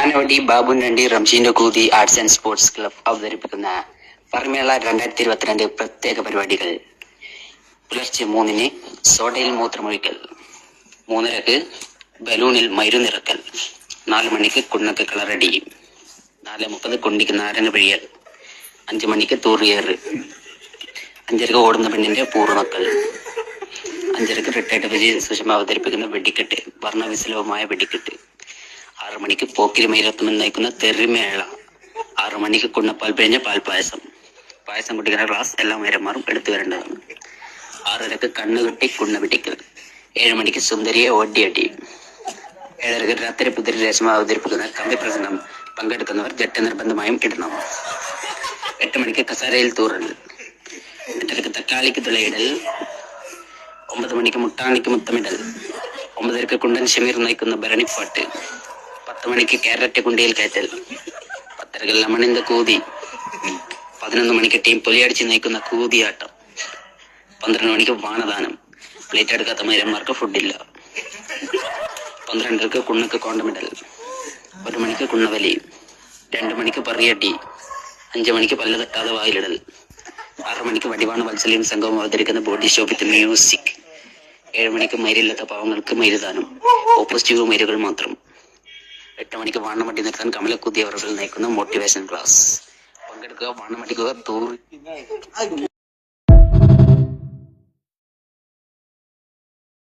ഞാനോടി ബാബു നണ്ടി റംഷീന്റെ കൂതി ആർട്സ് ആൻഡ് സ്പോർട്സ് ക്ലബ് അവതരിപ്പിക്കുന്ന ഫർമേള 2022 പ്രത്യേക പരിപാടികൾ. പുലർച്ചെ 3-ന് സോഡയിൽ മൂത്രമൊഴിക്കൽ, 3:30-ക്ക് ബലൂണിൽ മരുന്നിറക്കൽ, 4 മണിക്ക് കുണ്ണക്ക് കളറടി, 4:30 കുണ്ടിക്ക് നാരങ്ങ പിഴിയൽ, 5 മണിക്ക് തൂറിയേറ്, 5:30-ക്ക് ഓടുന്ന പെണ്ണിന്റെ പൂർണ്ണക്കൽ, 5:30-ക്ക് റിട്ടയർഡ് വിജയ സുഷമ അവതരിപ്പിക്കുന്ന വെടിക്കെട്ട്, വർണ്ണവിസ്ലവമായ വെടിക്കെട്ട്, 6 മണിക്ക് പോക്കിരി മൈരത്വം നയിക്കുന്ന തെറിമേള, 6 മണിക്ക് കുണ്ണപ്പാൽ പിഴിഞ്ഞ പാൽപ്പായസം, പായസം കുടിക്കുന്ന ഗ്ലാസ് എല്ലാ മേരന്മാരും എടുത്തു വരേണ്ടതാണ്. 6:30-ക്ക് കണ്ണുകെട്ടി കുണ്ണ പിടിക്കൽ, 7 മണിക്ക് സുന്ദരിയെ ഓടിയടി, 7:30-ക്ക് രാത്രി പുതിരി രേശമ അവതരിപ്പിക്കുന്ന കമ്പി പ്രസംഗം പങ്കെടുക്കുന്നവർ ജട്ട നിർബന്ധമായും ഇടണം. 8 മണിക്ക് കസാരയിൽ തൂറൽ, 8:30-ക്ക് തക്കാളിക്ക് തുളയിടൽ, 9 മണിക്ക് മുട്ടാണിക്ക് മുത്തമിടൽ, 9:30-ക്ക് കുണ്ടൻ ഷമീർ നയിക്കുന്ന ഭരണിപ്പാട്ട്, 10 മണിക്ക് ക്യാരറ്റ് കുണ്ടിയിൽ കയറ്റൽ, 10:30-ക്ക് ലമണിന്റെ കൂതി, 11 മണിക്ക് ടീം പൊലിയടിച്ച് നയിക്കുന്ന കൂതിയാട്ടം, 12 മണിക്ക് വാണദാനം, പ്ലേറ്റ് എടുക്കാത്ത മൈരന്മാർക്ക് ഫുഡില്ല, 12:30-ക്ക് കുണ്ണക്ക് കോണ്ടമിടൽ, 1 മണിക്ക് കുണ്ണവലി, 2 മണിക്ക് പറയടി, 5 മണിക്ക് പല്ല് തട്ടാതെ വായിലിടൽ, 6 മണിക്ക് വടിവാണ് വത്സലിയും സംഘവും അവതരിക്കുന്ന ബോഡി ഷോ വിത്ത് മ്യൂസിക്, 7 മണിക്ക് മൈരില്ലാത്ത പാവങ്ങൾക്ക് മൈരുദാനം, ഓപ്പോസിറ്റീവ് മൈരുകൾ മാത്രം, 8 മണിക്ക് വാണമടി നിർത്താൻ കമലക്കുതി അവർ നയിക്കുന്ന മോട്ടിവേഷൻ ക്ലാസ്. പങ്കെടുക്കുക, വാണമടിക്കുക, തൂറി